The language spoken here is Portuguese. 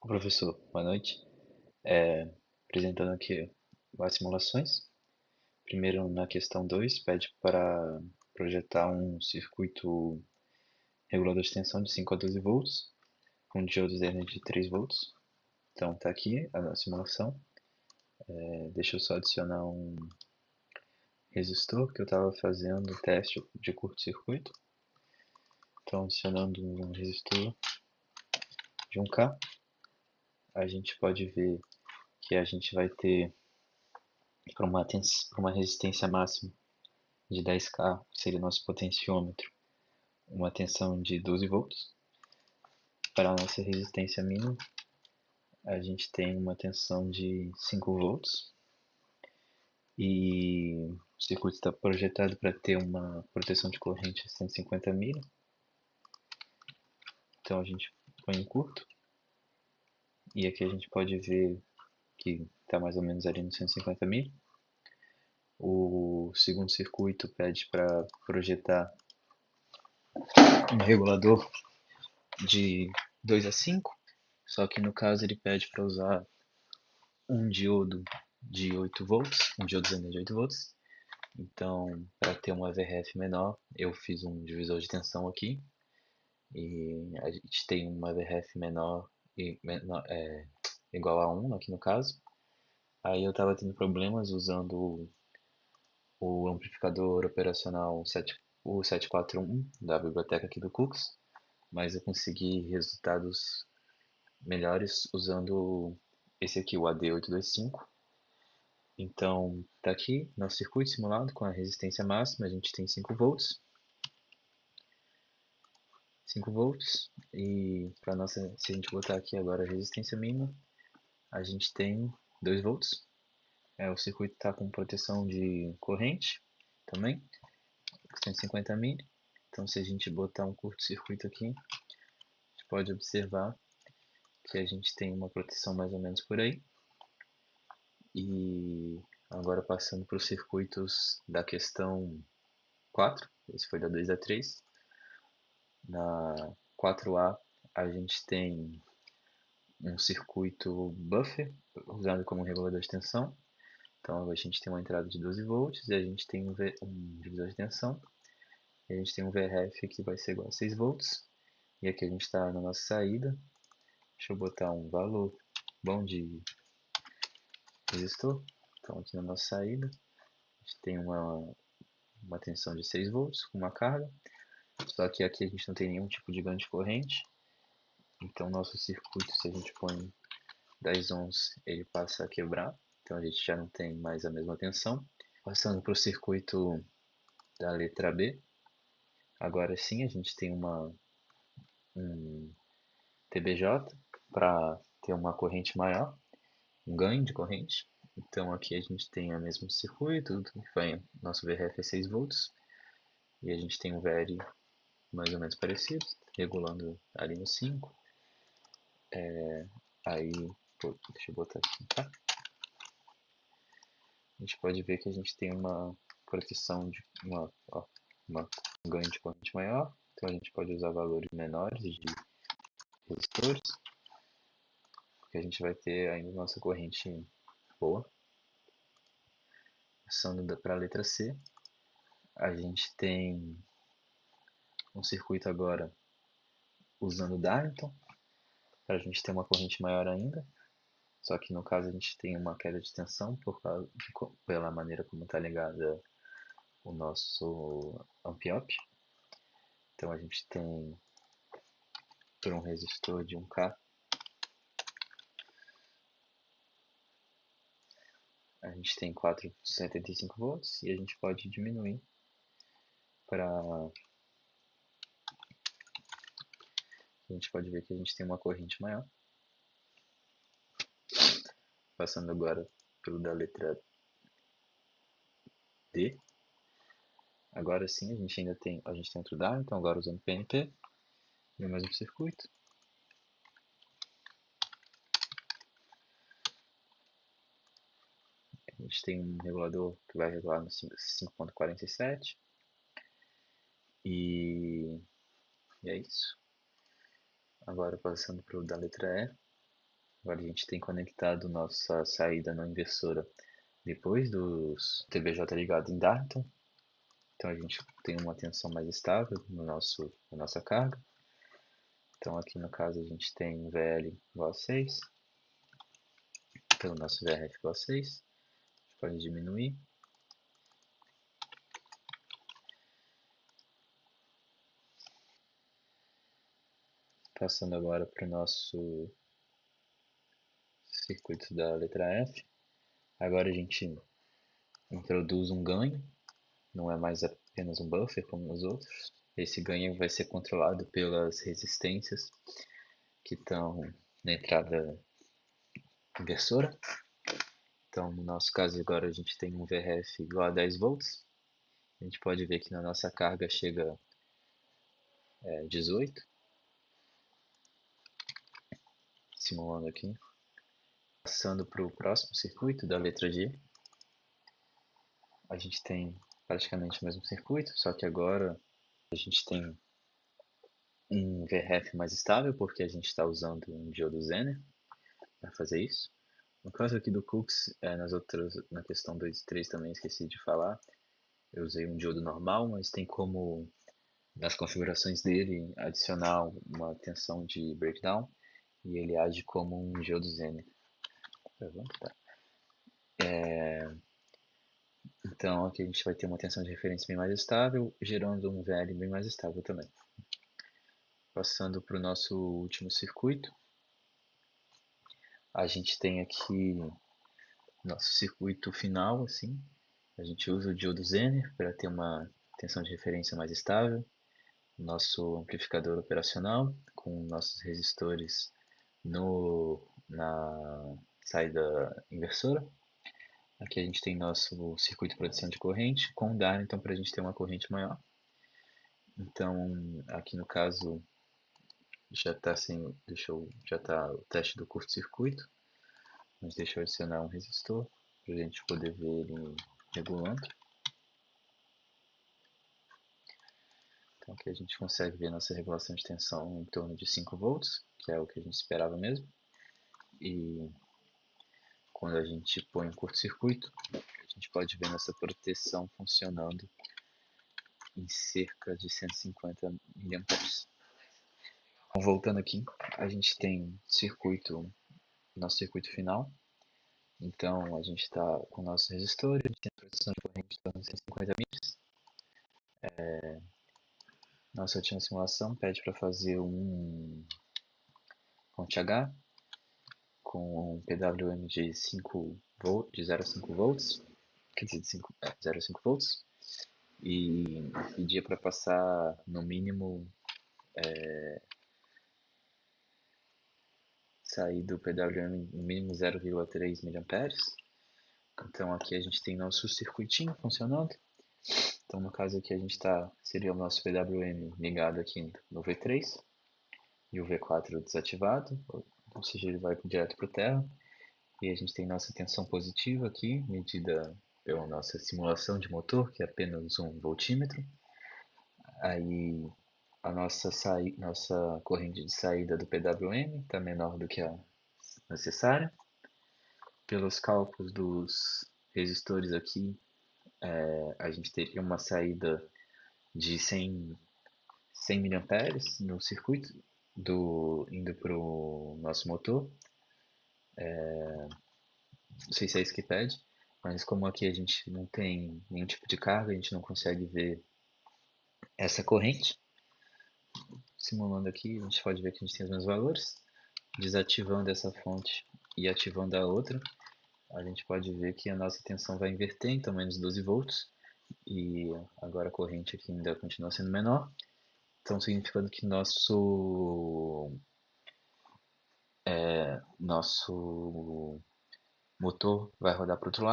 Professor, boa noite. Apresentando aqui as simulações. Primeiro, na questão 2 pede para projetar um circuito regulador de tensão de 5 a 12 volts, com diodos de energia de 3 volts. Então, está aqui a simulação. Deixa eu só adicionar um resistor, que eu estava fazendo teste de curto-circuito. Então, adicionando um resistor de 1K, a gente pode ver que a gente vai ter para uma resistência máxima de 10K, que seria nosso potenciômetro, uma tensão de 12 volts. Para a nossa resistência mínima, a gente tem uma tensão de 5 volts. E o circuito está projetado para ter uma proteção de corrente de 150 mA. Então a gente põe em curto. E aqui a gente pode ver que está mais ou menos ali no 150 mA. O segundo circuito pede para projetar um regulador de 2 a 5, só que no caso ele pede para usar um diodo de 8 volts, um diodo de energia de 8 volts. Então, para ter uma VRF menor, eu fiz um divisor de tensão aqui e a gente tem uma VRF menor, igual a 1 aqui no caso. Aí eu estava tendo problemas usando o amplificador operacional o 741 da biblioteca aqui do Cooks, mas eu consegui resultados melhores usando esse aqui, o AD825. Então, tá aqui nosso circuito simulado com a resistência máxima, a gente tem 5 volts. 5 volts. E para nossa, se a gente botar aqui agora a resistência mínima, a gente tem 2 volts. O circuito está com proteção de corrente também, 150 mA. Então, se a gente botar um curto-circuito aqui, a gente pode observar que a gente tem uma proteção mais ou menos por aí. E agora passando para os circuitos da questão 4, esse foi da 2 a 3. Na 4A a gente tem um circuito buffer usado como regulador de tensão. Então a gente tem uma entrada de 12 volts e a gente tem um divisor de tensão. E a gente tem um VRF que vai ser igual a 6 volts. E aqui a gente está na nossa saída. Deixa eu botar um valor bom de resistor. Então aqui na nossa saída a gente tem uma tensão de 6 volts com uma carga. Só que aqui a gente não tem nenhum tipo de ganho de corrente. Então nosso circuito, se a gente põe 10 ohms, ele passa a quebrar. Então a gente já não tem mais a mesma tensão. Passando para o circuito da letra B, agora sim a gente tem um TBJ para ter uma corrente maior, um ganho de corrente. Então aqui a gente tem o mesmo circuito, nosso VRF é 6 volts e a gente tem um VL mais ou menos parecido, regulando ali no 5. Aí, deixa eu botar aqui, tá? A gente pode ver que a gente tem uma proteção de um ganho de corrente maior. Então a gente pode usar valores menores de resistores, porque a gente vai ter ainda nossa corrente boa. Passando para a letra C, a gente tem um circuito agora usando Darlington, para a gente ter uma corrente maior ainda. Só que no caso a gente tem uma queda de tensão pela maneira como está ligada o nosso amp-op. Então a gente tem por um resistor de 1K, a gente tem 475 volts e a gente pode diminuir para... A gente pode ver que a gente tem uma corrente maior. Passando agora pelo da letra D. Agora sim a gente ainda tem, a gente tem outro DAR, então agora usando PNP, e o mesmo circuito. A gente tem um regulador que vai regular no 5.47. E é isso. Agora passando para o da letra E. Agora a gente tem conectado nossa saída não inversora depois dos TBJ ligado em Darton. Então a gente tem uma tensão mais estável na nossa carga. Então aqui no caso a gente tem VL igual a 6, pelo nosso VRF igual a 6. A gente pode diminuir. Passando agora para o nosso circuito da letra F. Agora a gente introduz um ganho, não é mais apenas um buffer como nos outros. Esse ganho vai ser controlado pelas resistências que estão na entrada inversora. Então, no nosso caso agora a gente tem um VRF igual a 10 volts. A gente pode ver que na nossa carga chega 18, simulando aqui. Passando para o próximo circuito da letra G, a gente tem praticamente o mesmo circuito, só que agora a gente tem um VRF mais estável, porque a gente está usando um diodo Zener para fazer isso. No caso aqui do Cooks, na questão 2 e 3 também esqueci de falar, eu usei um diodo normal, mas tem como, nas configurações dele, adicionar uma tensão de breakdown, e ele age como um diodo Zener. Tá. Então aqui a gente vai ter uma tensão de referência bem mais estável, gerando um VL bem mais estável também. Passando para o nosso último circuito, a gente tem aqui nosso circuito final, assim. A gente usa o diodo Zener para ter uma tensão de referência mais estável. Nosso amplificador operacional com nossos resistores na saída inversora. Aqui a gente tem nosso circuito de produção de corrente com o Darlington para a gente ter uma corrente maior. Então, aqui no caso, já está o teste do curto-circuito, mas deixa eu adicionar um resistor para a gente poder ver ele regulando. Então aqui a gente consegue ver nossa regulação de tensão em torno de 5 volts, que é o que a gente esperava mesmo. E quando a gente põe um curto-circuito, a gente pode ver nossa proteção funcionando em cerca de 150 mA. Então, voltando aqui, a gente tem nosso circuito final. Então a gente está com o nosso resistor, a gente tem a proteção de corrente de 150 mA. Nossa última simulação pede para fazer um fonte H com um PWM de 5 volt, de 0 a 5 volts, quer dizer, de 0 a 5 volts, e pedia para passar no mínimo, sair do PWM no mínimo 0,3 mA. Então aqui a gente tem nosso circuitinho funcionando. Então no caso aqui seria o nosso PWM ligado aqui no V3 e o V4 desativado, ou seja, ele vai direto para o terra. E a gente tem nossa tensão positiva aqui, medida pela nossa simulação de motor, que é apenas um voltímetro. Aí a nossa corrente de saída do PWM está menor do que a necessária. Pelos cálculos dos resistores aqui, a gente teria uma saída de 100 mA no circuito indo para o nosso motor. Não sei se é isso que pede, mas como aqui a gente não tem nenhum tipo de carga, a gente não consegue ver essa corrente. Simulando aqui, a gente pode ver que a gente tem os mesmos valores. Desativando essa fonte e ativando a outra, a gente pode ver que a nossa tensão vai inverter, então menos 12 volts. E agora a corrente aqui ainda continua sendo menor. Então significando que nosso motor vai rodar para o outro lado.